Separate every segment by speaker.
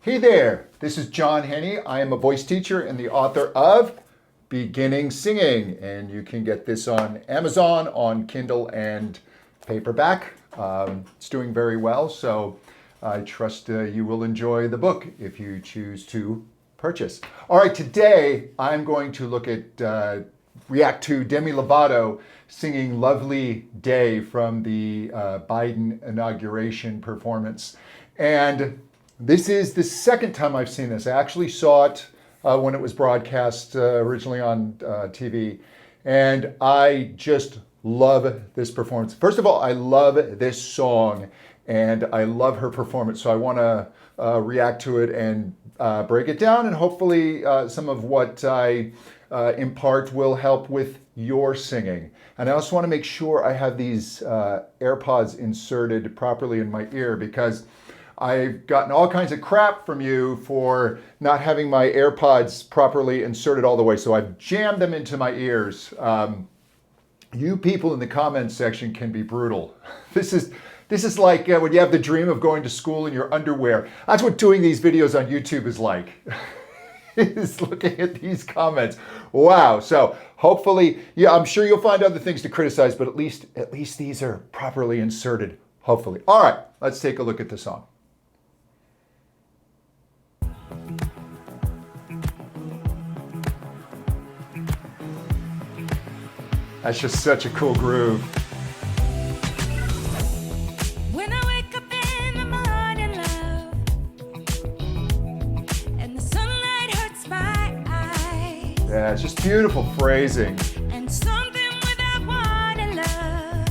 Speaker 1: Hey there, this is John Henny. I am a voice teacher and the author of Beginning Singing, and you can get this on Amazon, on Kindle and paperback. It's doing very well, so I trust you will enjoy the book if you choose to purchase. All right, today I'm going to react to Demi Lovato singing Lovely Day from the Biden inauguration performance. And this is the second time I've seen this. I actually saw it when it was broadcast originally on TV. And I just love this performance. First of all, I love this song and I love her performance. So I want to react to it and break it down, and hopefully some of what I impart will help with your singing. And I also want to make sure I have these AirPods inserted properly in my ear, because I've gotten all kinds of crap from you for not having my AirPods properly inserted all the way. So I've jammed them into my ears. You people in the comments section can be brutal. This is like when you have the dream of going to school in your underwear. That's what doing these videos on YouTube is like. Is looking at these comments. Wow. So hopefully, yeah, I'm sure you'll find other things to criticize, but at least these are properly inserted, hopefully. All right, let's take a look at the song. That's just such a cool groove.
Speaker 2: When I wake up in the morning, love, and the sunlight hurts my eyes.
Speaker 1: Yeah, it's just beautiful phrasing.
Speaker 2: And something without warning, love,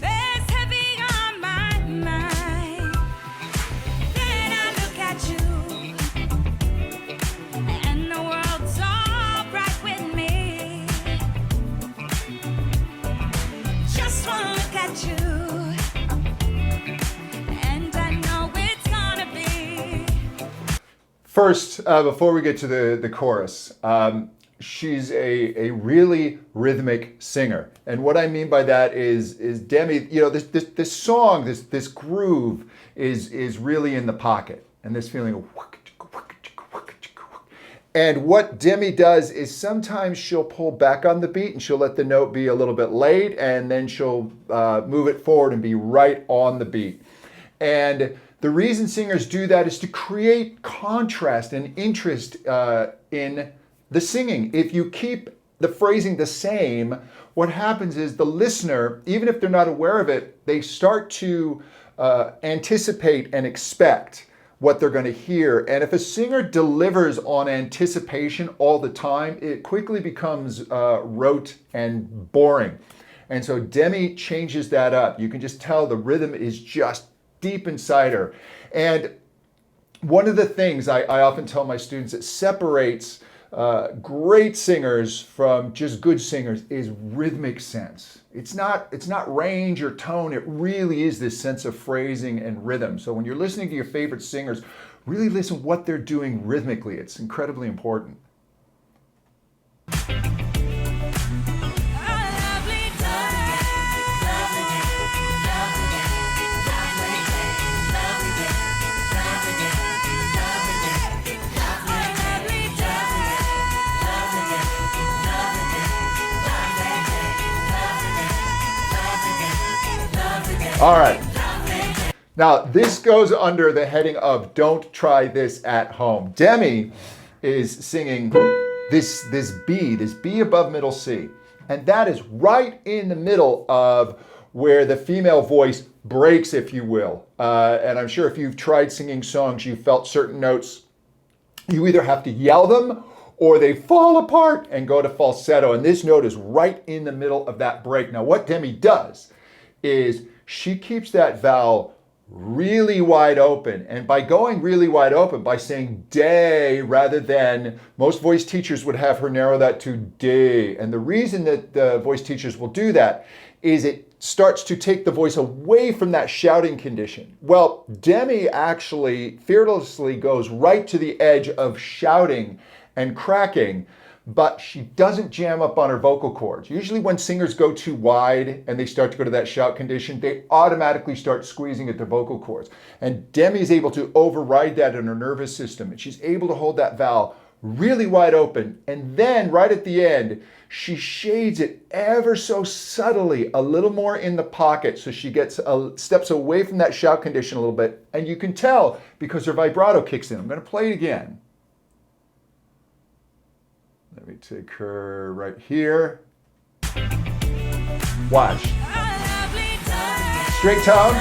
Speaker 2: bears heavy on my mind. Then I look at you, and the world's all bright with me. Just wanna look at you, and I know it's gonna be.
Speaker 1: First, before we get to the chorus, she's a really rhythmic singer. And what I mean by that is Demi, you know, this song, this groove is really in the pocket. And this feeling of and what Demi does is sometimes she'll pull back on the beat and she'll let the note be a little bit late, and then she'll move it forward and be right on the beat. And the reason singers do that is to create contrast and interest in the singing. If you keep the phrasing the same, what happens is the listener, even if they're not aware of it, they start to anticipate and expect what they're going to hear. And if a singer delivers on anticipation all the time, it quickly becomes rote and boring. And so Demi changes that up. You can just tell the rhythm is just deep inside her. And one of the things I often tell my students that separates great singers from just good singers is rhythmic sense. It's not range or tone. It really is this sense of phrasing and rhythm. So when you're listening to your favorite singers, really listen what they're doing rhythmically. It's incredibly important. All right. Now, this goes under the heading of don't try this at home. Demi is singing this B above middle C. And that is right in the middle of where the female voice breaks, if you will. And I'm sure if you've tried singing songs, you felt certain notes, you either have to yell them or they fall apart and go to falsetto. And this note is right in the middle of that break. Now, what Demi does is she keeps that vowel really wide open. And by going really wide open, by saying day rather than, most voice teachers would have her narrow that to day. And the reason that the voice teachers will do that is it starts to take the voice away from that shouting condition. Well, Demi actually fearlessly goes right to the edge of shouting and cracking but she doesn't jam up on her vocal cords. Usually when singers go too wide and they start to go to that shout condition, they automatically start squeezing at their vocal cords. And Demi is able to override that in her nervous system, and she's able to hold that vowel really wide open. And then right at the end, she shades it ever so subtly, a little more in the pocket, so she gets steps away from that shout condition a little bit. And you can tell because her vibrato kicks in. I'm going to play it again. Let me take her right here. Watch. Straight tone.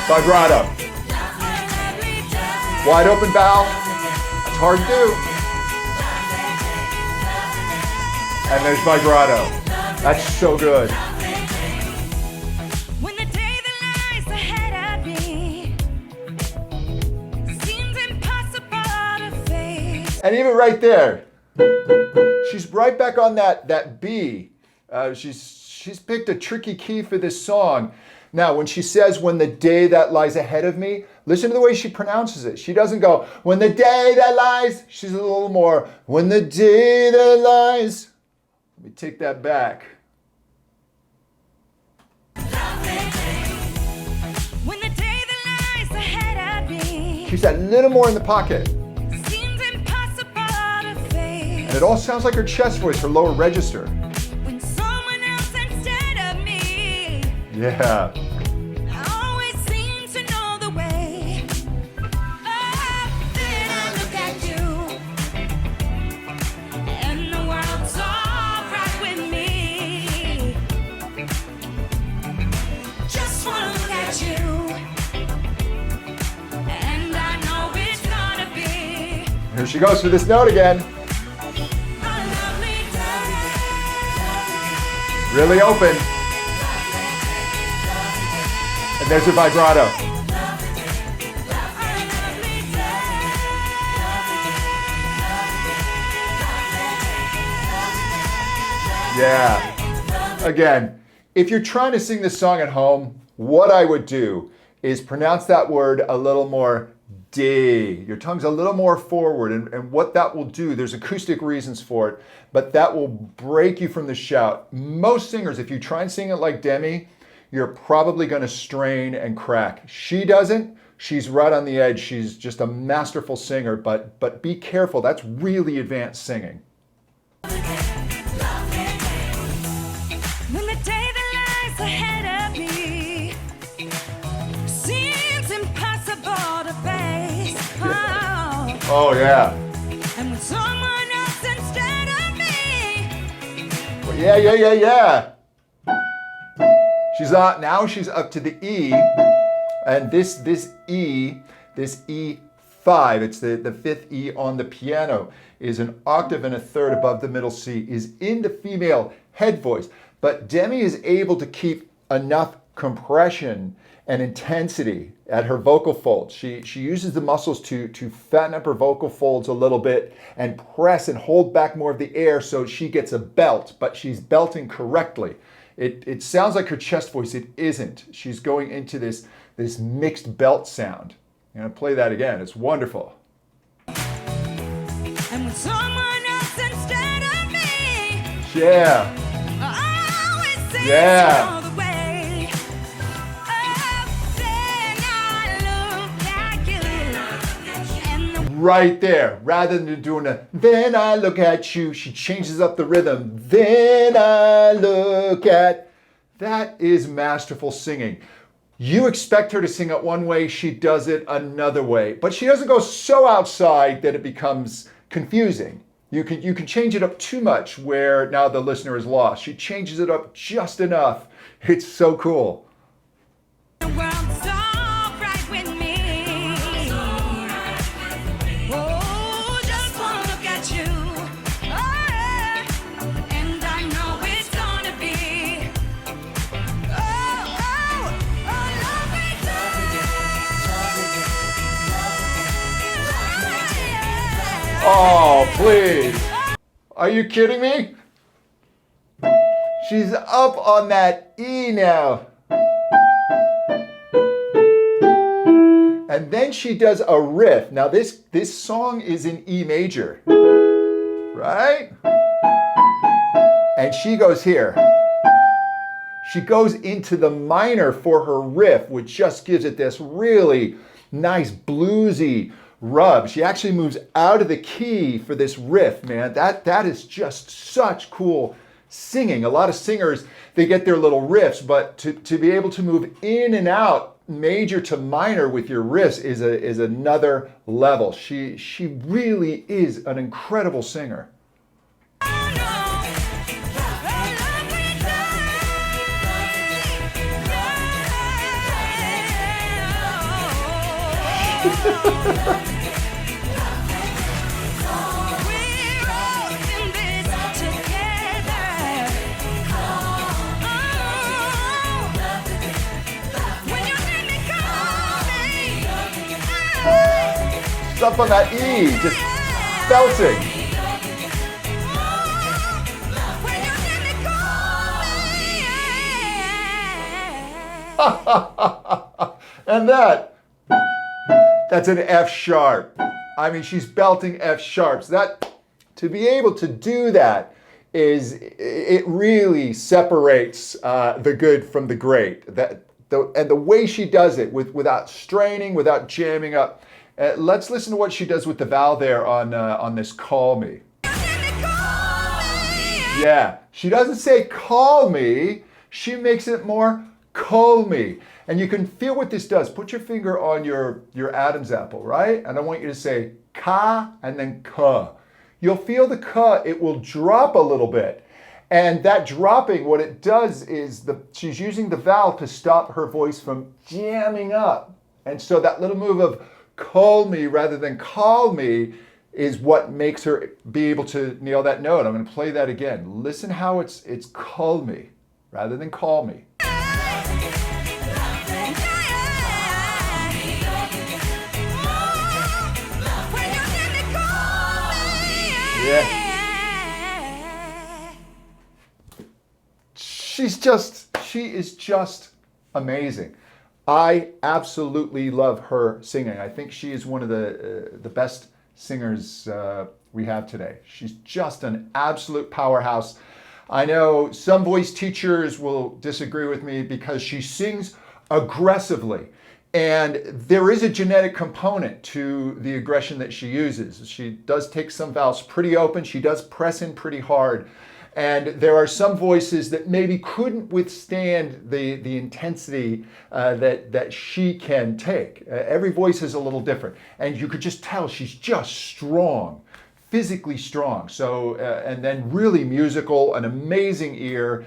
Speaker 1: Vibrato. Wide open vowel. That's hard to do. And there's vibrato. That's so good.
Speaker 2: When the day that lies ahead of me seems impossible to face.
Speaker 1: And even right there, she's right back on that B. She's picked a tricky key for this song. Now, when she says, when the day that lies ahead of me, listen to the way she pronounces it. She doesn't go, when the day that lies. She's a little more, when the day that lies. Let me take that back.
Speaker 2: When the day that lies ahead of me
Speaker 1: She's that little more in the pocket.
Speaker 2: seems impossible to face.
Speaker 1: And it all sounds like her chest voice, her lower register.
Speaker 2: When someone else instead of me
Speaker 1: Yeah.
Speaker 2: always seems to know the way. Oh, then I look at you, and the world's all right with me. Just wanna look at you, and I know it's gonna be
Speaker 1: Here she goes for this note again.
Speaker 2: a lovely day.
Speaker 1: Really open. And there's her vibrato.
Speaker 2: A lovely day.
Speaker 1: Yeah. Again, if you're trying to sing this song at home, what I would do is pronounce that word a little more D. Your tongue's a little more forward. And what that will do, there's acoustic reasons for it, but that will break you from the shout. Most singers, if you try and sing it like Demi, you're probably going to strain and crack. She doesn't. She's right on the edge. She's just a masterful singer, but be careful. That's really advanced singing.
Speaker 2: When the day that lies ahead of me seems impossible to face. Oh,
Speaker 1: Oh, yeah.
Speaker 2: and when someone else instead of me
Speaker 1: Yeah. She's up now. She's up to the E, and this E5. It's the fifth E on the piano. Is an octave and a third above the middle C. Is in the female head voice, but Demi is able to keep enough compression and intensity at her vocal folds. She uses the muscles to fatten up her vocal folds a little bit and press and hold back more of the air so she gets a belt, but she's belting correctly. It sounds like her chest voice. It isn't. She's going into this mixed belt sound. I'm going to play that again. It's wonderful.
Speaker 2: and when someone else instead of me
Speaker 1: Yeah.
Speaker 2: always seems
Speaker 1: Yeah.
Speaker 2: to know the way. Oh, then I look at you, and the
Speaker 1: Right there. Rather than doing a then I look at you, she changes up the rhythm. Then I look at. That is masterful singing. You expect her to sing it one way, she does it another way. But she doesn't go so outside that it becomes confusing. You can change it up too much where now the listener is lost. She changes it up just enough. It's so cool.
Speaker 2: world's all right with me. Oh, just wanna look at you. Oh, yeah. And I know it's gonna be a lovely day.
Speaker 1: Oh, please. Are you kidding me? She's up on that E now. And then she does a riff. Now this song is in E major, right? And she goes here. She goes into the minor for her riff, which just gives it this really nice bluesy rub. She actually moves out of the key for this riff, man. That is just such cool singing. A lot of singers, they get their little riffs, but to be able to move in and out major to minor with your riffs is another level. She really is an incredible singer. Up on that E, just belting. And that's an F sharp. I mean, she's belting F sharps. That, to be able to do that it really separates the good from the great. And the way she does it without straining, without jamming up. Let's listen to what she does with the vowel there on this call me. Yeah, she doesn't say call me, she makes it more call me. And you can feel what this does. Put your finger on your Adam's apple, right? And I want you to say ka and then ka. You'll feel the ka, it will drop a little bit. And that dropping, what it does is she's using the vowel to stop her voice from jamming up. And so that little move of call me rather than call me is what makes her be able to nail that note. I'm going to play that again. Listen how it's call me rather than call me. Yeah. She is just amazing. I absolutely love her singing. I think she is one of the best singers we have today. She's just an absolute powerhouse. I know some voice teachers will disagree with me because she sings aggressively. And there is a genetic component to the aggression that she uses. She does take some vowels pretty open. She does press in pretty hard. And there are some voices that maybe couldn't withstand the intensity that she can take. Every voice is a little different. And you could just tell she's just strong, physically strong. So, and then really musical, an amazing ear.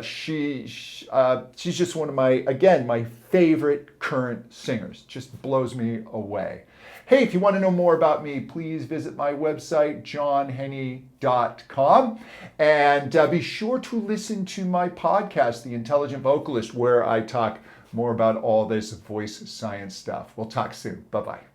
Speaker 1: She's just one of my favorite current singers. Just blows me away. Hey, if you want to know more about me, please visit my website, johnhenny.com. And be sure to listen to my podcast, The Intelligent Vocalist, where I talk more about all this voice science stuff. We'll talk soon. Bye-bye.